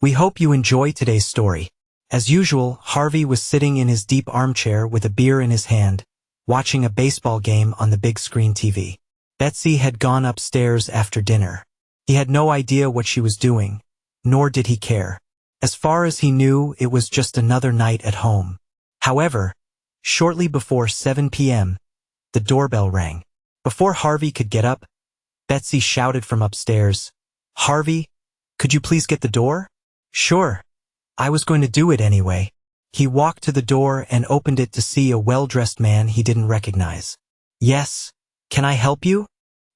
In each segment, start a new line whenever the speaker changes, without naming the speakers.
We hope you enjoy today's story. As usual, Harvey was sitting in his deep armchair with a beer in his hand, watching a baseball game on the big screen TV. Betsy had gone upstairs after dinner. He had no idea what she was doing, nor did he care. As far as he knew, it was just another night at home. However, shortly before 7 p.m., the doorbell rang. Before Harvey could get up, Betsy shouted from upstairs, "Harvey, could you please get the door?" "Sure. I was going to do it anyway." He walked to the door and opened it to see a well-dressed man he didn't recognize. "Yes, can I help you?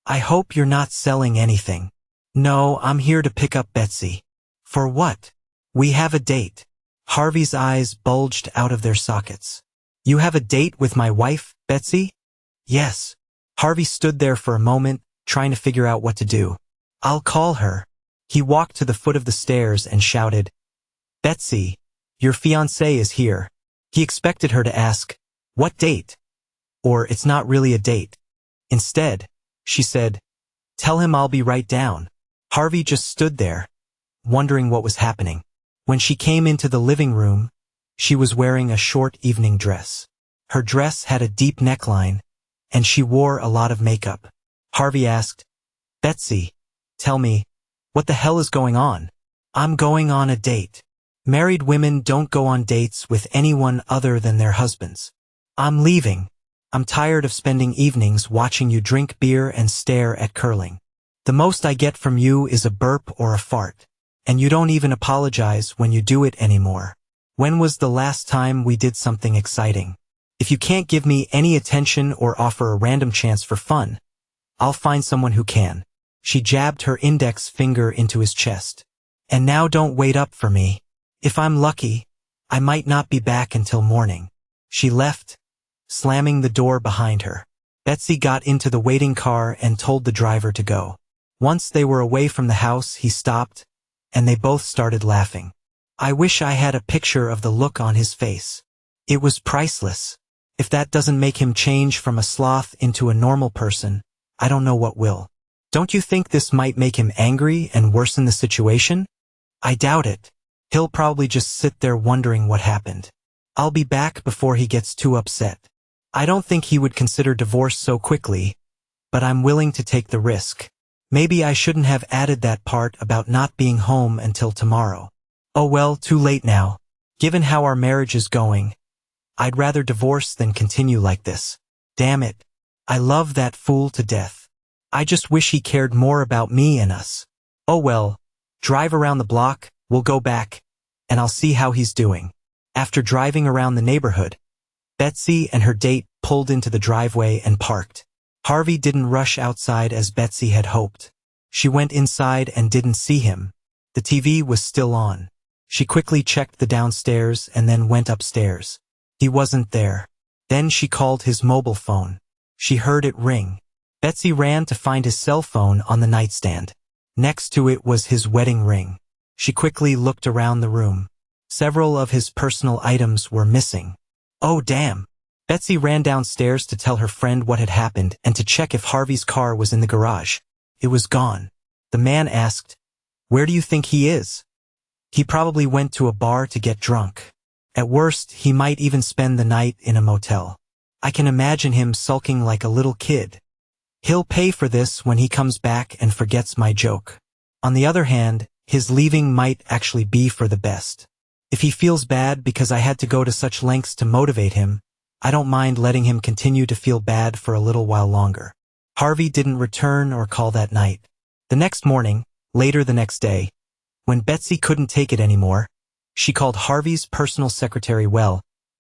I hope you're not selling anything." "No, I'm here to pick up Betsy." "For what?" "We have a date." Harvey's eyes bulged out of their sockets. "You have a date with my wife, Betsy?" "Yes." Harvey stood there for a moment, trying to figure out what to do. "I'll call her." He walked to the foot of the stairs and shouted, "Betsy, your fiancé is here." He expected her to ask, "What date?" or "It's not really a date." Instead, she said, "Tell him I'll be right down." Harvey just stood there, wondering what was happening. When she came into the living room, she was wearing a short evening dress. Her dress had a deep neckline, and she wore a lot of makeup. Harvey asked, "Betsy, tell me, what the hell is going on?" "I'm going on a date." Married women don't go on dates with anyone other than their husbands. "I'm leaving. I'm tired of spending evenings watching you drink beer and stare at curling. The most I get from you is a burp or a fart. And you don't even apologize when you do it anymore. When was the last time we did something exciting? If you can't give me any attention or offer a random chance for fun, I'll find someone who can." She jabbed her index finger into his chest. "And now don't wait up for me. If I'm lucky, I might not be back until morning." She left, slamming the door behind her. Betsy got into the waiting car and told the driver to go. Once they were away from the house, he stopped, and they both started laughing. I wish I had a picture of the look on his face. It was priceless. If that doesn't make him change from a sloth into a normal person, I don't know what will. Don't you think this might make him angry and worsen the situation? I doubt it. He'll probably just sit there wondering what happened. I'll be back before he gets too upset. I don't think he would consider divorce so quickly, but I'm willing to take the risk. Maybe I shouldn't have added that part about not being home until tomorrow. Oh well, too late now. Given how our marriage is going, I'd rather divorce than continue like this. Damn it. I love that fool to death. I just wish he cared more about me and us. Oh well, drive around the block, we'll go back, and I'll see how he's doing. After driving around the neighborhood, Betsy and her date pulled into the driveway and parked. Harvey didn't rush outside as Betsy had hoped. She went inside and didn't see him. The TV was still on. She quickly checked the downstairs and then went upstairs. He wasn't there. Then she called his mobile phone. She heard it ring. Betsy ran to find his cell phone on the nightstand. Next to it was his wedding ring. She quickly looked around the room. Several of his personal items were missing. Oh damn! Betsy ran downstairs to tell her friend what had happened and to check if Harvey's car was in the garage. It was gone. The man asked, "Where do you think he is?" "He probably went to a bar to get drunk. At worst, he might even spend the night in a motel. I can imagine him sulking like a little kid. He'll pay for this when he comes back and forgets my joke. On the other hand, his leaving might actually be for the best. If he feels bad because I had to go to such lengths to motivate him, I don't mind letting him continue to feel bad for a little while longer." Harvey didn't return or call that night. The next morning, later the next day, when Betsy couldn't take it anymore, she called Harvey's personal secretary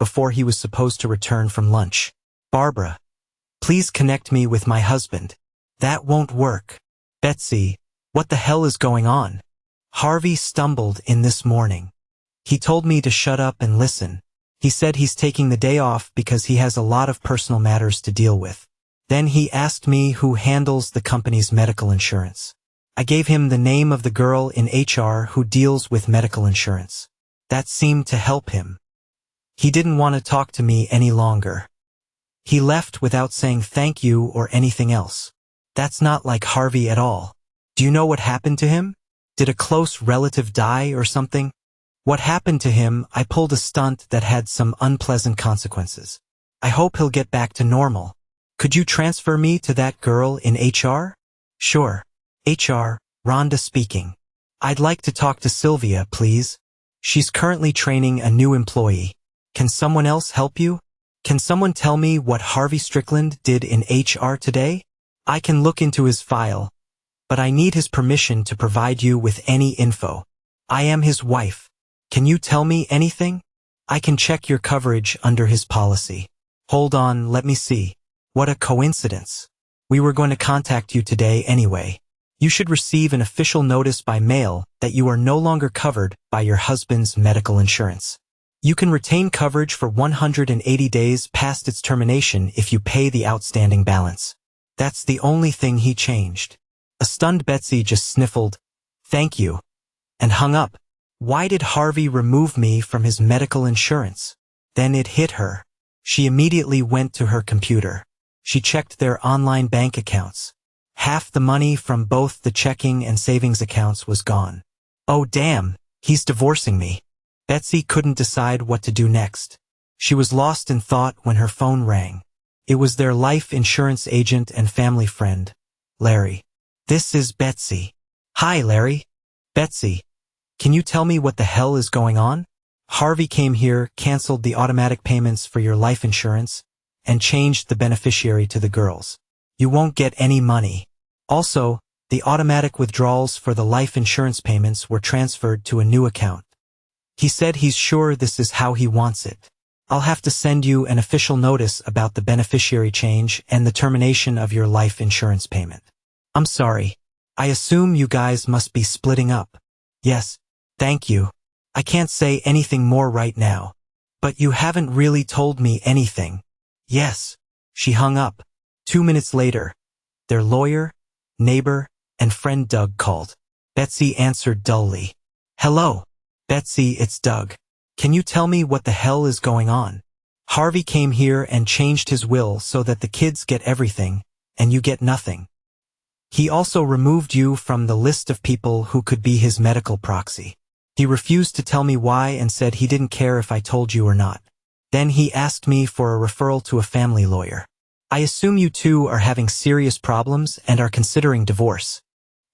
before he was supposed to return from lunch. "Barbara, please connect me with my husband." "That won't work." "Betsy, what the hell is going on?" "Harvey stumbled in this morning. He told me to shut up and listen. He said he's taking the day off because he has a lot of personal matters to deal with. Then he asked me who handles the company's medical insurance. I gave him the name of the girl in HR who deals with medical insurance. That seemed to help him. He didn't want to talk to me any longer. He left without saying thank you or anything else. That's not like Harvey at all. Do you know what happened to him?" Did a close relative die or something? What happened to him? I pulled a stunt that had some unpleasant consequences. I hope he'll get back to normal. Could you transfer me to that girl in HR? Sure. HR, Rhonda speaking. I'd like to talk to Sylvia, please. She's currently training a new employee. Can someone else help you? Can someone tell me what Harvey Strickland did in HR today? I can look into his file, but I need his permission to provide you with any info. I am his wife. Can you tell me anything? I can check your coverage under his policy. Hold on, let me see. What a coincidence. We were going to contact you today anyway. You should receive an official notice by mail that you are no longer covered by your husband's medical insurance. You can retain coverage for 180 days past its termination if you pay the outstanding balance. That's the only thing he changed. A stunned Betsy just sniffled, "Thank you," and hung up. Why did Harvey remove me from his medical insurance? Then it hit her. She immediately went to her computer. She checked their online bank accounts. Half the money from both the checking and savings accounts was gone. Oh damn, he's divorcing me. Betsy couldn't decide what to do next. She was lost in thought when her phone rang. It was their life insurance agent and family friend, Larry. This is Betsy. Hi, Larry. Betsy, can you tell me what the hell is going on? Harvey came here, canceled the automatic payments for your life insurance, and changed the beneficiary to the girls. You won't get any money. Also, the automatic withdrawals for the life insurance payments were transferred to a new account. He said he's sure this is how he wants it. I'll have to send you an official notice about the beneficiary change and the termination of your life insurance payment. I'm sorry. I assume you guys must be splitting up. Yes, thank you. I can't say anything more right now. But you haven't really told me anything. Yes. She hung up. 2 minutes later, their lawyer, neighbor, and friend Doug called. Betsy answered dully. Hello. Betsy, it's Doug. Can you tell me what the hell is going on? Harvey came here and changed his will so that the kids get everything, and you get nothing. He also removed you from the list of people who could be his medical proxy. He refused to tell me why and said he didn't care if I told you or not. Then he asked me for a referral to a family lawyer. I assume you two are having serious problems and are considering divorce.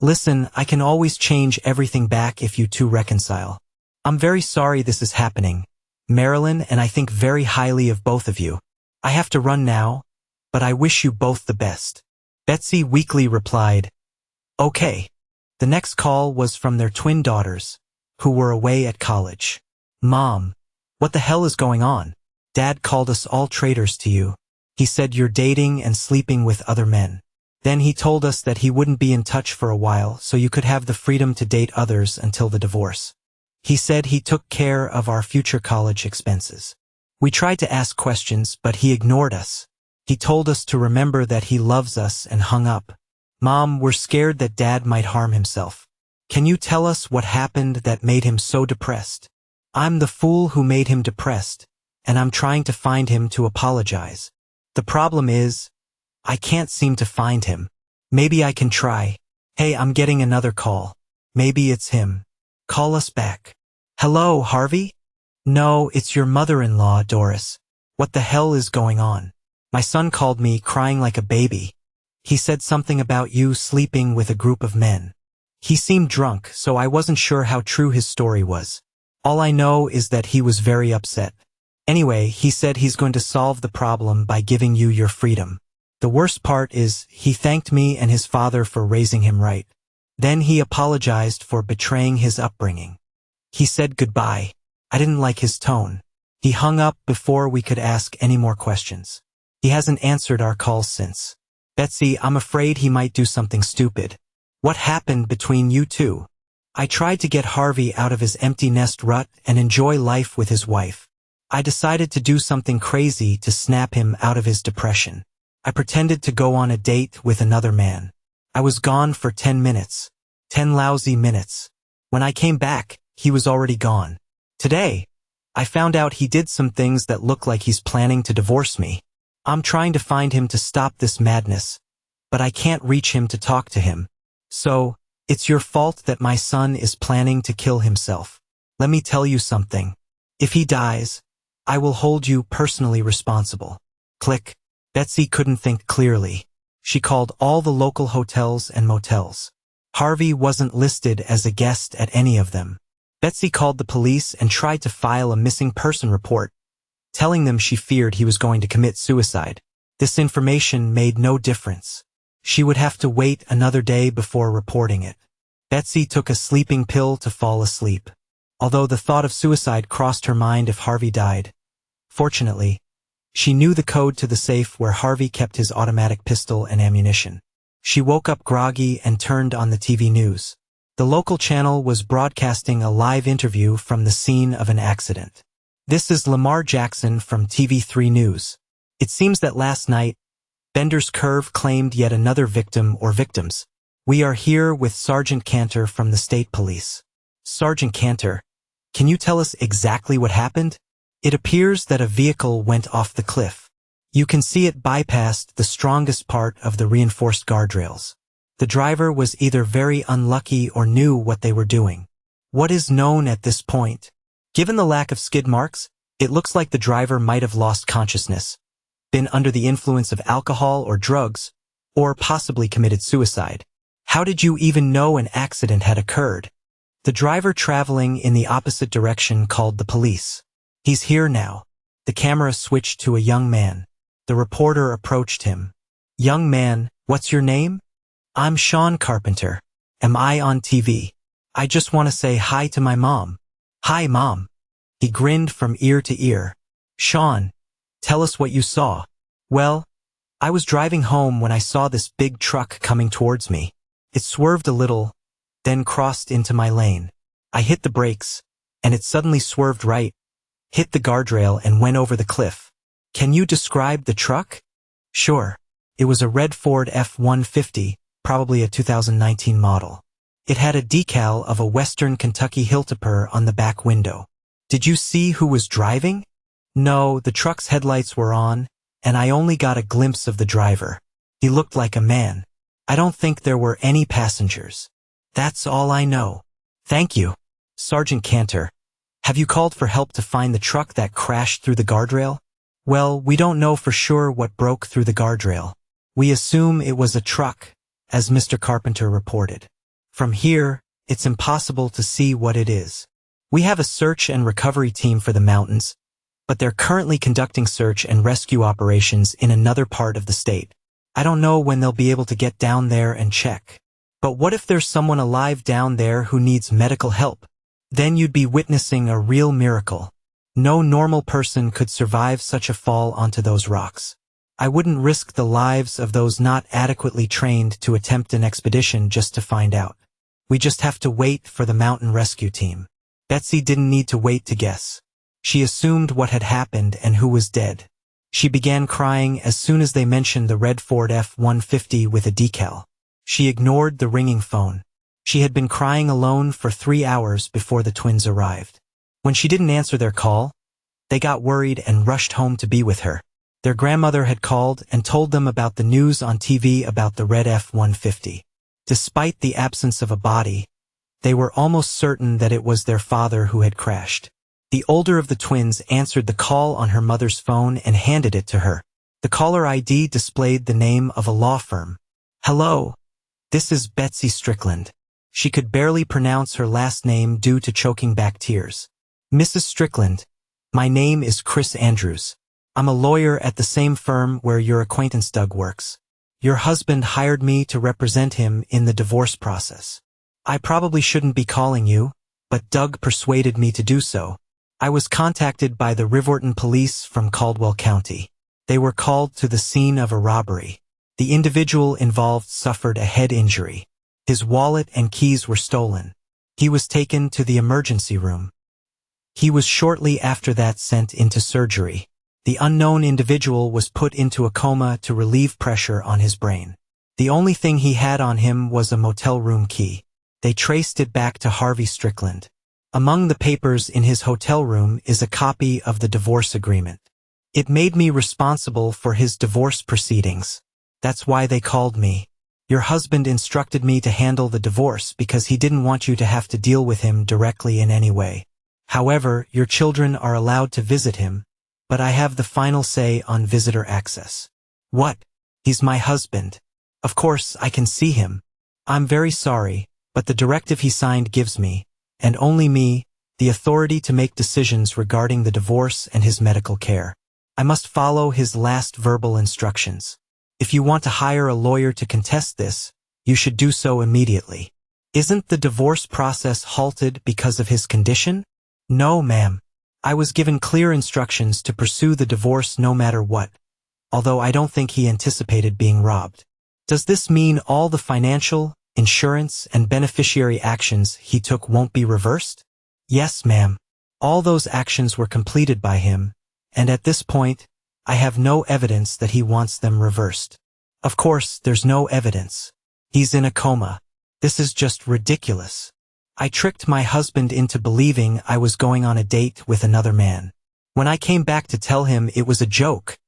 Listen, I can always change everything back if you two reconcile. I'm very sorry this is happening, Marilyn, and I think very highly of both of you. I have to run now, but I wish you both the best. Betsy weakly replied, Okay. The next call was from their twin daughters, who were away at college. Mom, what the hell is going on? Dad called us all traitors to you. He said you're dating and sleeping with other men. Then he told us that he wouldn't be in touch for a while so you could have the freedom to date others until the divorce. He said he took care of our future college expenses. We tried to ask questions, but he ignored us. He told us to remember that he loves us and hung up. Mom, we're scared that Dad might harm himself. Can you tell us what happened that made him so depressed? I'm the fool who made him depressed, and I'm trying to find him to apologize. The problem is, I can't seem to find him. Maybe I can try. Hey, I'm getting another call. Maybe it's him. Call us back. Hello, Harvey? No, it's your mother-in-law, Doris. What the hell is going on? My son called me crying like a baby. He said something about you sleeping with a group of men. He seemed drunk, so I wasn't sure how true his story was. All I know is that he was very upset. Anyway, he said he's going to solve the problem by giving you your freedom. The worst part is, he thanked me and his father for raising him right. Then he apologized for betraying his upbringing. He said goodbye. I didn't like his tone. He hung up before we could ask any more questions. He hasn't answered our calls since. Betsy, I'm afraid he might do something stupid. What happened between you two? I tried to get Harvey out of his empty nest rut and enjoy life with his wife. I decided to do something crazy to snap him out of his depression. I pretended to go on a date with another man. I was gone for 10 minutes. 10 lousy minutes. When I came back, he was already gone. Today, I found out he did some things that look like he's planning to divorce me. I'm trying to find him to stop this madness, but I can't reach him to talk to him. So, It's your fault that my son is planning to kill himself. Let me tell you something. If he dies, I will hold you personally responsible. Click. Betsy couldn't think clearly. She called all the local hotels and motels. Harvey wasn't listed as a guest at any of them. Betsy called the police and tried to file a missing person report, telling them she feared he was going to commit suicide. This information made no difference. She would have to wait another day before reporting it. Betsy took a sleeping pill to fall asleep, although the thought of suicide crossed her mind if Harvey died. Fortunately, she knew the code to the safe where Harvey kept his automatic pistol and ammunition. She woke up groggy and turned on the TV news. The local channel was broadcasting a live interview from the scene of an accident. This is Lamar Jackson from TV3 News. It seems that last night, Bender's Curve claimed yet another victim or victims. We are here with Sergeant Cantor from the State Police. Sergeant Cantor, can you tell us exactly what happened? It appears that a vehicle went off the cliff. You can see it bypassed the strongest part of the reinforced guardrails. The driver was either very unlucky or knew what they were doing. What is known at this point? Given the lack of skid marks, it looks like the driver might have lost consciousness, been under the influence of alcohol or drugs, or possibly committed suicide. How did you even know an accident had occurred? The driver traveling in the opposite direction called the police. He's here now. The camera switched to a young man. The reporter approached him. Young man, what's your name? I'm Sean Carpenter. Am I on TV? I just want to say hi to my mom. Hi, Mom. He grinned from ear to ear. Sean, tell us what you saw. Well, I was driving home when I saw this big truck coming towards me. It swerved a little, then crossed into my lane. I hit the brakes, and it suddenly swerved right, hit the guardrail and went over the cliff. Can you describe the truck? Sure. It was a red Ford F-150, probably a 2019 model. It had a decal of a Western Kentucky Hilltopper on the back window. Did you see who was driving? No, the truck's headlights were on, and I only got a glimpse of the driver. He looked like a man. I don't think there were any passengers. That's all I know. Thank you. Sergeant Cantor, have you called for help to find the truck that crashed through the guardrail? Well, we don't know for sure what broke through the guardrail. We assume it was a truck, as Mr. Carpenter reported. From here, it's impossible to see what it is. We have a search and recovery team for the mountains, but they're currently conducting search and rescue operations in another part of the state. I don't know when they'll be able to get down there and check. But what if there's someone alive down there who needs medical help? Then you'd be witnessing a real miracle. No normal person could survive such a fall onto those rocks. I wouldn't risk the lives of those not adequately trained to attempt an expedition just to find out. We just have to wait for the mountain rescue team. Betsy didn't need to wait to guess. She assumed what had happened and who was dead. She began crying as soon as they mentioned the red Ford F-150 with a decal. She ignored the ringing phone. She had been crying alone for 3 hours before the twins arrived. When she didn't answer their call, they got worried and rushed home to be with her. Their grandmother had called and told them about the news on TV about the red F-150. Despite the absence of a body, they were almost certain that it was their father who had crashed. The older of the twins answered the call on her mother's phone and handed it to her. The caller ID displayed the name of a law firm. Hello, this is Betsy Strickland. She could barely pronounce her last name due to choking back tears. Mrs. Strickland, my name is Chris Andrews. I'm a lawyer at the same firm where your acquaintance Doug works. Your husband hired me to represent him in the divorce process. I probably shouldn't be calling you, but Doug persuaded me to do so. I was contacted by the Riverton police from Caldwell County. They were called to the scene of a robbery. The individual involved suffered a head injury. His wallet and keys were stolen. He was taken to the emergency room. He was shortly after that sent into surgery. The unknown individual was put into a coma to relieve pressure on his brain. The only thing he had on him was a motel room key. They traced it back to Harvey Strickland. Among the papers in his hotel room is a copy of the divorce agreement. It made me responsible for his divorce proceedings. That's why they called me. Your husband instructed me to handle the divorce because he didn't want you to have to deal with him directly in any way. However, your children are allowed to visit him, but I have the final say on visitor access. What? He's my husband. Of course, I can see him. I'm very sorry, but the directive he signed gives me, and only me, the authority to make decisions regarding the divorce and his medical care. I must follow his last verbal instructions. If you want to hire a lawyer to contest this, you should do so immediately. Isn't the divorce process halted because of his condition? No, ma'am. I was given clear instructions to pursue the divorce no matter what, although I don't think he anticipated being robbed. Does this mean all the financial, insurance, and beneficiary actions he took won't be reversed? Yes, ma'am. All those actions were completed by him, and at this point, I have no evidence that he wants them reversed. Of course, there's no evidence. He's in a coma. This is just ridiculous. I tricked my husband into believing I was going on a date with another man. When I came back to tell him it was a joke,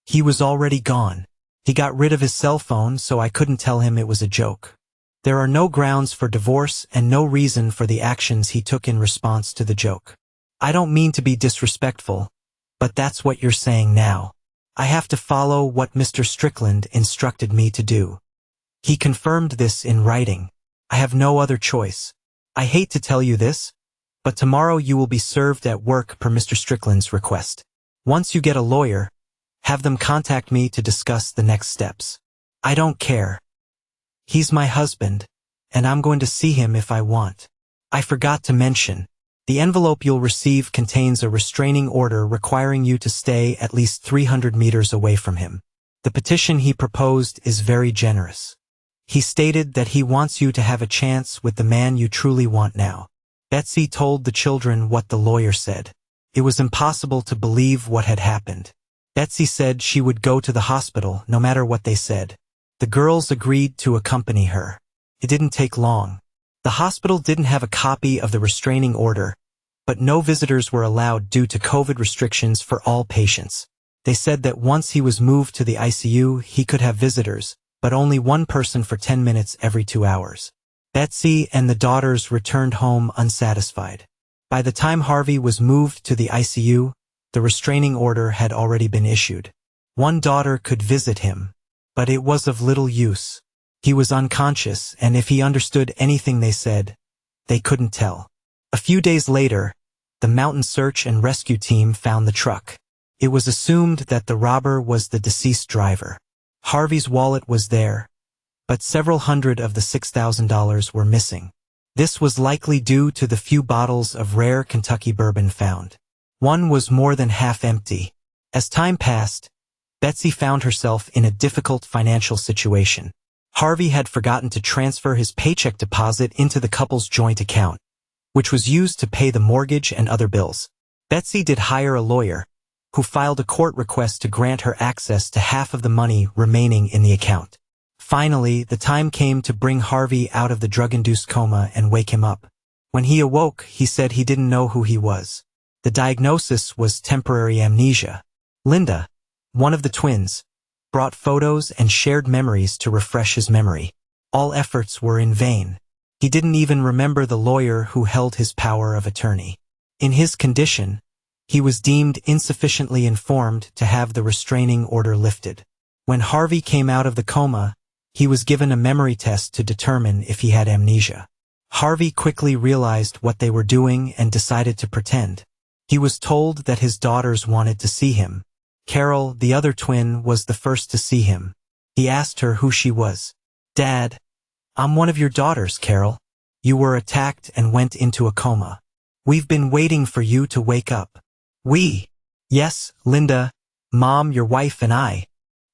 he was already gone. He got rid of his cell phone, so I couldn't tell him it was a joke. There are no grounds for divorce and no reason for the actions he took in response to the joke. I don't mean to be disrespectful, but that's what you're saying now. I have to follow what Mr. Strickland instructed me to do. He confirmed this in writing. I have no other choice. I hate to tell you this, but tomorrow you will be served at work per Mr. Strickland's request. Once you get a lawyer, have them contact me to discuss the next steps. I don't care. He's my husband, and I'm going to see him if I want. I forgot to mention, the envelope you'll receive contains a restraining order requiring you to stay at least 300 meters away from him. The petition he proposed is very generous. He stated that he wants you to have a chance with the man you truly want now. Betsy told the children what the lawyer said. It was impossible to believe what had happened. Betsy said she would go to the hospital no matter what they said. The girls agreed to accompany her. It didn't take long. The hospital didn't have a copy of the restraining order, but no visitors were allowed due to COVID restrictions for all patients. They said that once he was moved to the ICU, he could have visitors, but only one person for 10 minutes every 2 hours. Betsy and the daughters returned home unsatisfied. By the time Harvey was moved to the ICU, the restraining order had already been issued. One daughter could visit him, but it was of little use. He was unconscious, and if he understood anything they said, they couldn't tell. A few days later, the mountain search and rescue team found the truck. It was assumed that the robber was the deceased driver. Harvey's wallet was there, but several hundred of the $6,000 were missing. This was likely due to the few bottles of rare Kentucky bourbon found. One was more than half empty. As time passed, Betsy found herself in a difficult financial situation. Harvey had forgotten to transfer his paycheck deposit into the couple's joint account, which was used to pay the mortgage and other bills. Betsy did hire a lawyer, who filed a court request to grant her access to half of the money remaining in the account. Finally, the time came to bring Harvey out of the drug-induced coma and wake him up. When he awoke, he said he didn't know who he was. The diagnosis was temporary amnesia. Linda, one of the twins, brought photos and shared memories to refresh his memory. All efforts were in vain. He didn't even remember the lawyer who held his power of attorney. In his condition, he was deemed insufficiently informed to have the restraining order lifted. When Harvey came out of the coma, he was given a memory test to determine if he had amnesia. Harvey quickly realized what they were doing and decided to pretend. He was told that his daughters wanted to see him. Carol, the other twin, was the first to see him. He asked her who she was. "Dad, I'm one of your daughters, Carol. You were attacked and went into a coma. We've been waiting for you to wake up." "We?" "Yes, Linda, Mom, your wife and I."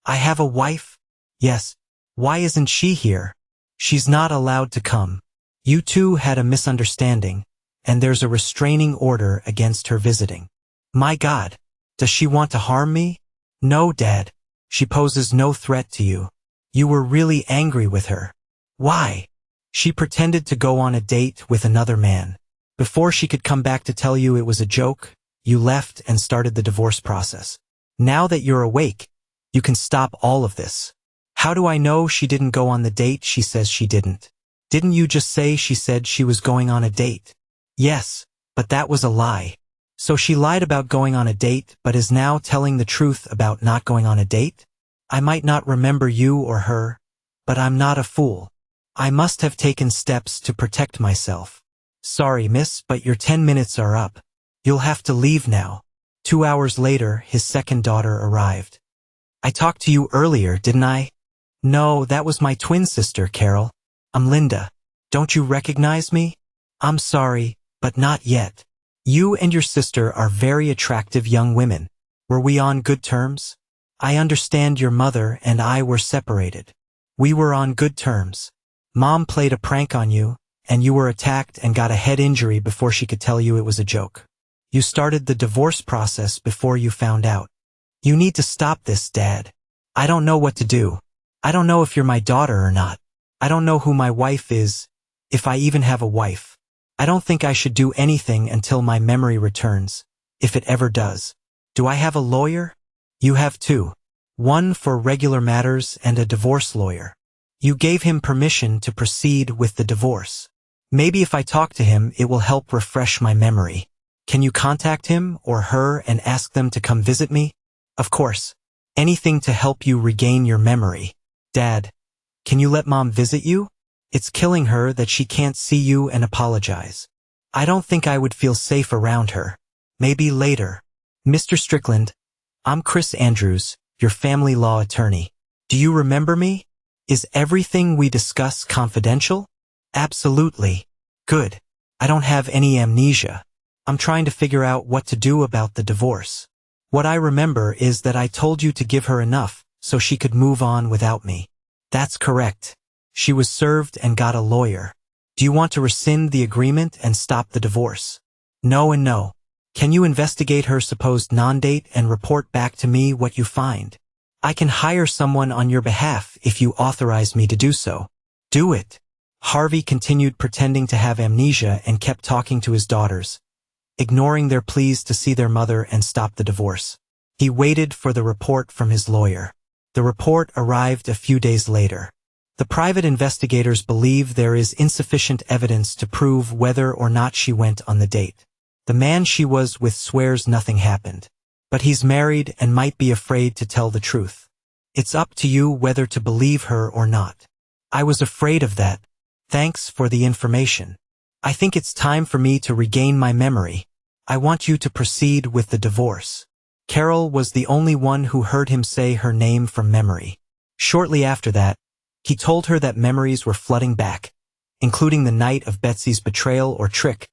"I have a wife?" "Yes. Why isn't she here?" "She's not allowed to come. You two had a misunderstanding, and there's a restraining order against her visiting." "My God, does she want to harm me?" "No, Dad. She poses no threat to you. You were really angry with her." "Why?" "She pretended to go on a date with another man. Before she could come back to tell you it was a joke, you left and started the divorce process. Now that you're awake, you can stop all of this." How do I know she didn't go on the date she says she didn't? Didn't you just say she said she was going on a date? Yes, but that was a lie. So she lied about going on a date but is now telling the truth about not going on a date? I might not remember you or her, but I'm not a fool. I must have taken steps to protect myself. Sorry, miss, but your 10 minutes are up. You'll have to leave now. 2 hours later, his second daughter arrived. I talked to you earlier, didn't I? No, that was my twin sister, Carol. I'm Linda. Don't you recognize me? I'm sorry, but not yet. You and your sister are very attractive young women. Were we on good terms? I understand your mother and I were separated. We were on good terms. Mom played a prank on you, and you were attacked and got a head injury before she could tell you it was a joke. You started the divorce process before you found out. You need to stop this, Dad. I don't know what to do. I don't know if you're my daughter or not. I don't know who my wife is, if I even have a wife. I don't think I should do anything until my memory returns, if it ever does. Do I have a lawyer? You have two. One for regular matters and a divorce lawyer. You gave him permission to proceed with the divorce. Maybe if I talk to him, it will help refresh my memory. Can you contact him or her and ask them to come visit me? Of course. Anything to help you regain your memory. Dad, can you let Mom visit you? It's killing her that she can't see you and apologize. I don't think I would feel safe around her. Maybe later. Mr. Strickland, I'm Chris Andrews, your family law attorney. Do you remember me? Is everything we discuss confidential? Absolutely. Good. I don't have any amnesia. I'm trying to figure out what to do about the divorce. What I remember is that I told you to give her enough so she could move on without me. That's correct. She was served and got a lawyer. Do you want to rescind the agreement and stop the divorce? No and no. Can you investigate her supposed non-date and report back to me what you find? I can hire someone on your behalf if you authorize me to do so. Do it. Harvey continued pretending to have amnesia and kept talking to his daughters, ignoring their pleas to see their mother and stop the divorce. He waited for the report from his lawyer. The report arrived a few days later. The private investigators believe there is insufficient evidence to prove whether or not she went on the date. The man she was with swears nothing happened. But he's married and might be afraid to tell the truth. It's up to you whether to believe her or not. I was afraid of that. Thanks for the information. I think it's time for me to regain my memory. I want you to proceed with the divorce. Carol was the only one who heard him say her name from memory. Shortly after that, he told her that memories were flooding back, including the night of Betsy's betrayal or trick,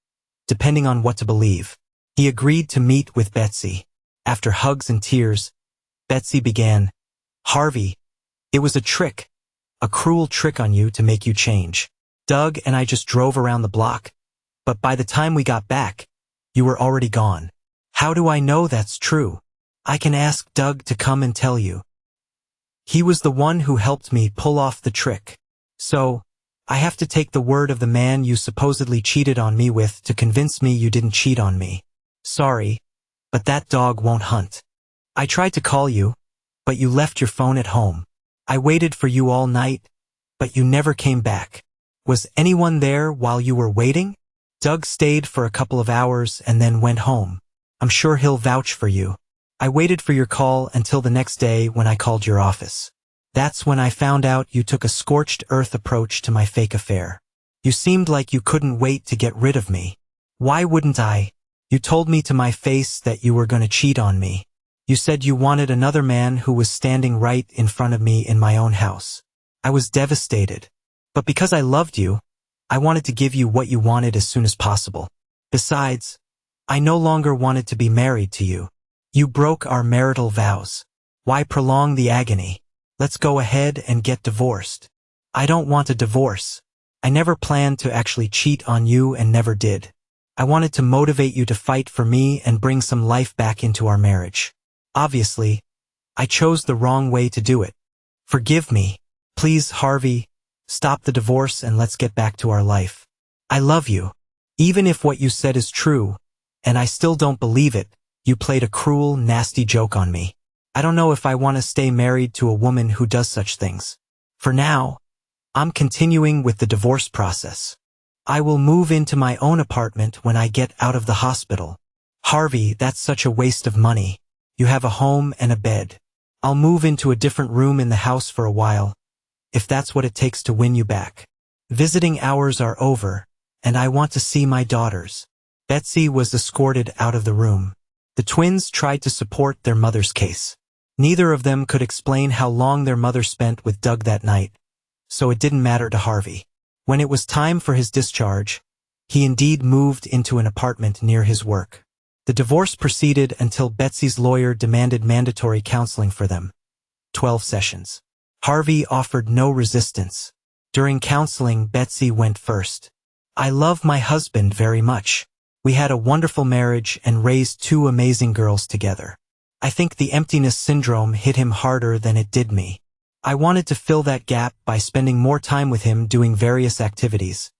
depending on what to believe. He agreed to meet with Betsy. After hugs and tears, Betsy began, Harvey, it was a trick, a cruel trick on you to make you change. Doug and I just drove around the block, but by the time we got back, you were already gone. How do I know that's true? I can ask Doug to come and tell you. He was the one who helped me pull off the trick. So, I have to take the word of the man you supposedly cheated on me with to convince me you didn't cheat on me. Sorry, but that dog won't hunt. I tried to call you, but you left your phone at home. I waited for you all night, but you never came back. Was anyone there while you were waiting? Doug stayed for a couple of hours and then went home. I'm sure he'll vouch for you. I waited for your call until the next day when I called your office. That's when I found out you took a scorched earth approach to my fake affair. You seemed like you couldn't wait to get rid of me. Why wouldn't I? You told me to my face that you were going to cheat on me. You said you wanted another man who was standing right in front of me in my own house. I was devastated. But because I loved you, I wanted to give you what you wanted as soon as possible. Besides, I no longer wanted to be married to you. You broke our marital vows. Why prolong the agony? Let's go ahead and get divorced. I don't want a divorce. I never planned to actually cheat on you and never did. I wanted to motivate you to fight for me and bring some life back into our marriage. Obviously, I chose the wrong way to do it. Forgive me. Please, Harvey, stop the divorce and let's get back to our life. I love you. Even if what you said is true, and I still don't believe it, you played a cruel, nasty joke on me. I don't know if I want to stay married to a woman who does such things. For now, I'm continuing with the divorce process. I will move into my own apartment when I get out of the hospital. Harvey, that's such a waste of money. You have a home and a bed. I'll move into a different room in the house for a while, if that's what it takes to win you back. Visiting hours are over, and I want to see my daughters. Betsy was escorted out of the room. The twins tried to support their mother's case. Neither of them could explain how long their mother spent with Doug that night, so it didn't matter to Harvey. When it was time for his discharge, he indeed moved into an apartment near his work. The divorce proceeded until Betsy's lawyer demanded mandatory counseling for them. 12 sessions. Harvey offered no resistance. During counseling, Betsy went first. I love my husband very much. We had a wonderful marriage and raised 2 amazing girls together. I think the emptiness syndrome hit him harder than it did me. I wanted to fill that gap by spending more time with him doing various activities,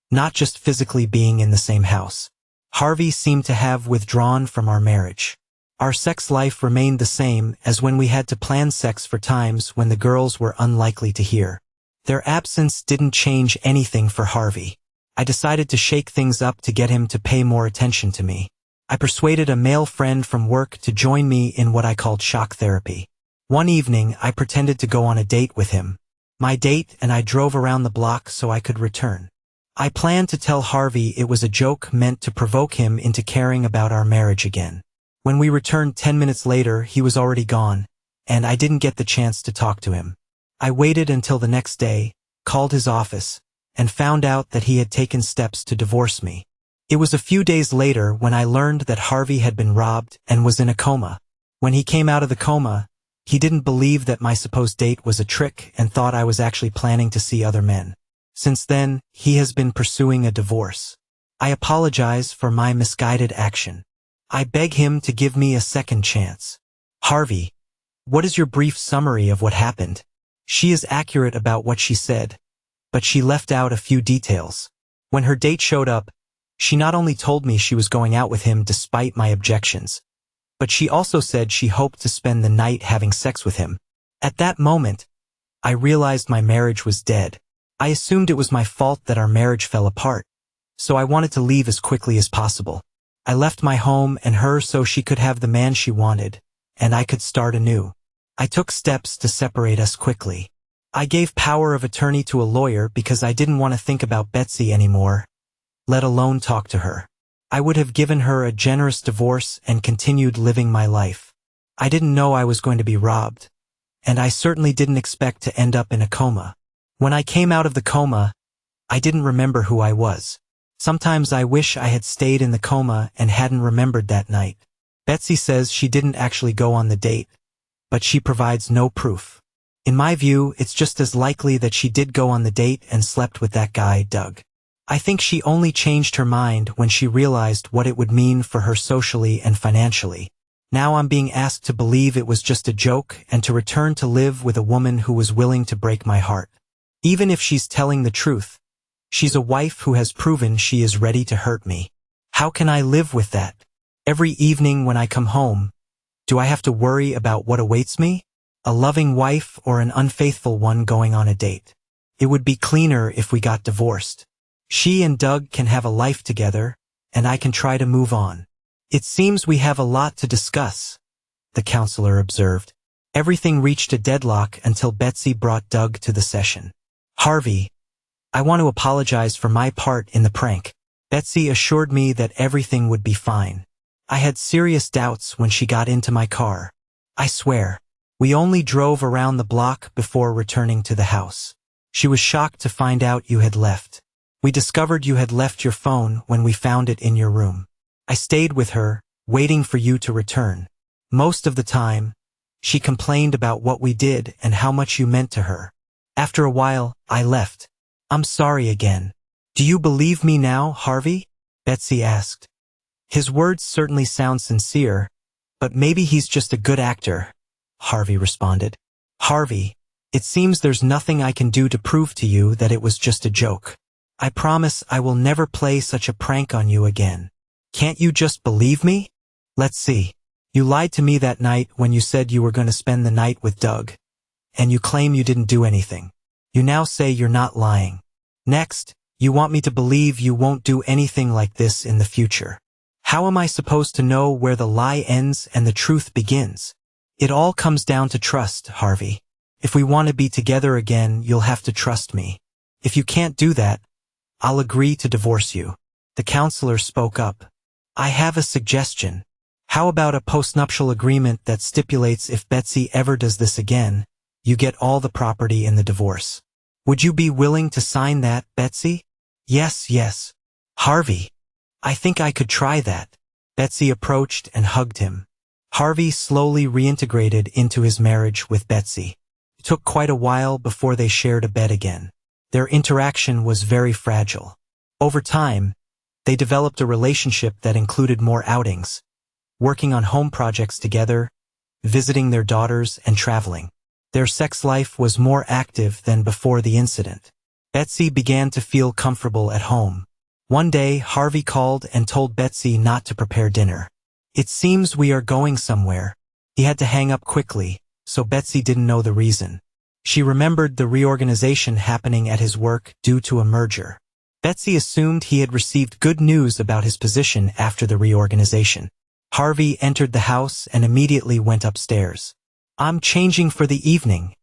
not just physically being in the same house. Harvey seemed to have withdrawn from our marriage. Our sex life remained the same as when we had to plan sex for times when the girls were unlikely to hear. Their absence didn't change anything for Harvey. I decided to shake things up to get him to pay more attention to me. I persuaded a male friend from work to join me in what I called shock therapy. One evening, I pretended to go on a date with him. My date and I drove around the block so I could return. I planned to tell Harvey it was a joke meant to provoke him into caring about our marriage again. When we returned 10 minutes later, he was already gone, and I didn't get the chance to talk to him. I waited until the next day, called his office, and found out that he had taken steps to divorce me. It was a few days later when I learned that Harvey had been robbed and was in a coma. When he came out of the coma, he didn't believe that my supposed date was a trick and thought I was actually planning to see other men. Since then, he has been pursuing a divorce. I apologize for my misguided action. I beg him to give me a second chance. Harvey, what is your brief summary of what happened? She is accurate about what she said, but she left out a few details. When her date showed up, she not only told me she was going out with him despite my objections, but she also said she hoped to spend the night having sex with him. At that moment, I realized my marriage was dead. I assumed it was my fault that our marriage fell apart, so I wanted to leave as quickly as possible. I left my home and her so she could have the man she wanted, and I could start anew. I took steps to separate us quickly. I gave power of attorney to a lawyer because I didn't want to think about Betsy anymore, let alone talk to her. I would have given her a generous divorce and continued living my life. I didn't know I was going to be robbed, and I certainly didn't expect to end up in a coma. When I came out of the coma, I didn't remember who I was. Sometimes I wish I had stayed in the coma and hadn't remembered that night. Betsy says she didn't actually go on the date, but she provides no proof. In my view, it's just as likely that she did go on the date and slept with that guy, Doug. I think she only changed her mind when she realized what it would mean for her socially and financially. Now I'm being asked to believe it was just a joke and to return to live with a woman who was willing to break my heart. Even if she's telling the truth, she's a wife who has proven she is ready to hurt me. How can I live with that? Every evening when I come home, do I have to worry about what awaits me? A loving wife or an unfaithful one going on a date? It would be cleaner if we got divorced. She and Doug can have a life together, and I can try to move on. It seems we have a lot to discuss, the counselor observed. Everything reached a deadlock until Betsy brought Doug to the session. Harvey, I want to apologize for my part in the prank. Betsy assured me that everything would be fine. I had serious doubts when she got into my car. I swear, we only drove around the block before returning to the house. She was shocked to find out you had left. We discovered you had left your phone when we found it in your room. I stayed with her, waiting for you to return. Most of the time, she complained about what we did and how much you meant to her. After a while, I left. I'm sorry again. Do you believe me now, Harvey? Betsy asked. His words certainly sound sincere, but maybe he's just a good actor, Harvey responded. Harvey, it seems there's nothing I can do to prove to you that it was just a joke. I promise I will never play such a prank on you again. Can't you just believe me? Let's see. You lied to me that night when you said you were going to spend the night with Doug. And you claim you didn't do anything. You now say you're not lying. Next, you want me to believe you won't do anything like this in the future. How am I supposed to know where the lie ends and the truth begins? It all comes down to trust, Harvey. If we want to be together again, you'll have to trust me. If you can't do that, I'll agree to divorce you. The counselor spoke up. I have a suggestion. How about a postnuptial agreement that stipulates if Betsy ever does this again, you get all the property in the divorce? Would you be willing to sign that, Betsy? Yes. Harvey, I think I could try that. Betsy approached and hugged him. Harvey slowly reintegrated into his marriage with Betsy. It took quite a while before they shared a bed again. Their interaction was very fragile. Over time, they developed a relationship that included more outings, working on home projects together, visiting their daughters, and traveling. Their sex life was more active than before the incident. Betsy began to feel comfortable at home. One day, Harvey called and told Betsy not to prepare dinner. It seems we are going somewhere. He had to hang up quickly, so Betsy didn't know the reason. She remembered the reorganization happening at his work due to a merger. Betsy assumed he had received good news about his position after the reorganization. Harvey entered the house and immediately went upstairs. I'm changing for the evening,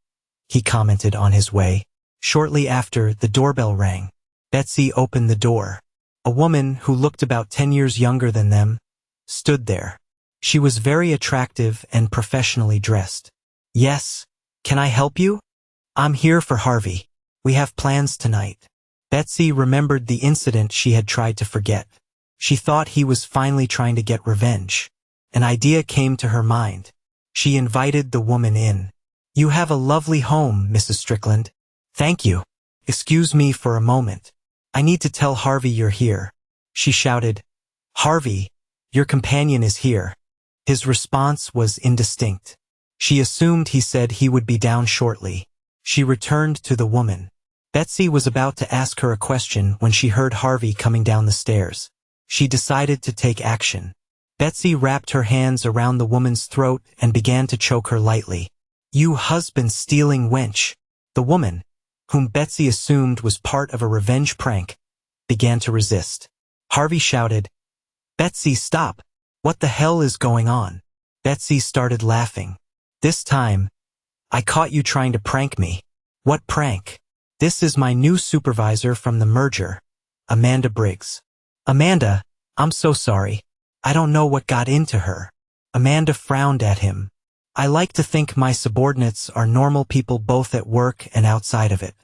he commented on his way. Shortly after, the doorbell rang. Betsy opened the door. A woman, who looked about 10 years younger than them, stood there. She was very attractive and professionally dressed. Yes, can I help you? I'm here for Harvey. We have plans tonight. Betsy remembered the incident she had tried to forget. She thought he was finally trying to get revenge. An idea came to her mind. She invited the woman in. You have a lovely home, Mrs. Strickland. Thank you. Excuse me for a moment. I need to tell Harvey you're here. She shouted. Harvey, your companion is here. His response was indistinct. She assumed he said he would be down shortly. She returned to the woman. Betsy was about to ask her a question when she heard Harvey coming down the stairs. She decided to take action. Betsy wrapped her hands around the woman's throat and began to choke her lightly. You husband-stealing wench. The woman, whom Betsy assumed was part of a revenge prank, began to resist. Harvey shouted, Betsy, stop. What the hell is going on? Betsy started laughing. This time, I caught you trying to prank me. What prank? This is my new supervisor from the merger, Amanda Briggs. Amanda, I'm so sorry. I don't know what got into her. Amanda frowned at him. I like to think my subordinates are normal people both at work and outside of it.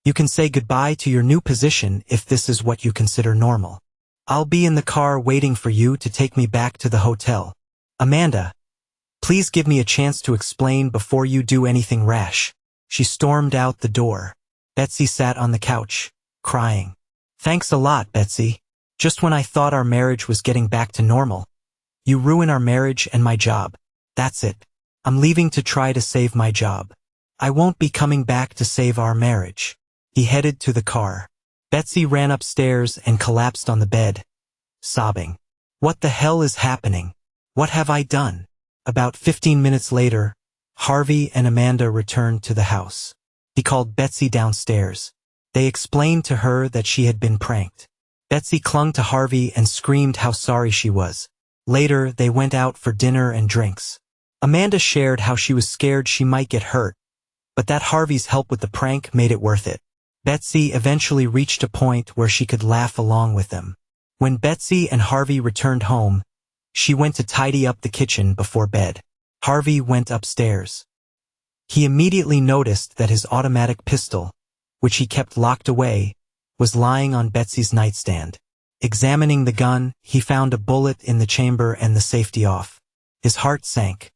You can say goodbye to your new position if this is what you consider normal. I'll be in the car waiting for you to take me back to the hotel. Amanda, please give me a chance to explain before you do anything rash. She stormed out the door. Betsy sat on the couch, crying. Thanks a lot, Betsy. Just when I thought our marriage was getting back to normal, you ruin our marriage and my job. That's it. I'm leaving to try to save my job. I won't be coming back to save our marriage. He headed to the car. Betsy ran upstairs and collapsed on the bed, sobbing. What the hell is happening? What have I done? About 15 minutes later, Harvey and Amanda returned to the house. He called Betsy downstairs. They explained to her that she had been pranked. Betsy clung to Harvey and screamed how sorry she was. Later, they went out for dinner and drinks. Amanda shared how she was scared she might get hurt, but that Harvey's help with the prank made it worth it. Betsy eventually reached a point where she could laugh along with them. When Betsy and Harvey returned home, she went to tidy up the kitchen before bed. Harvey went upstairs. He immediately noticed that his automatic pistol, which he kept locked away, was lying on Betsy's nightstand. Examining the gun, he found a bullet in the chamber and the safety off. His heart sank.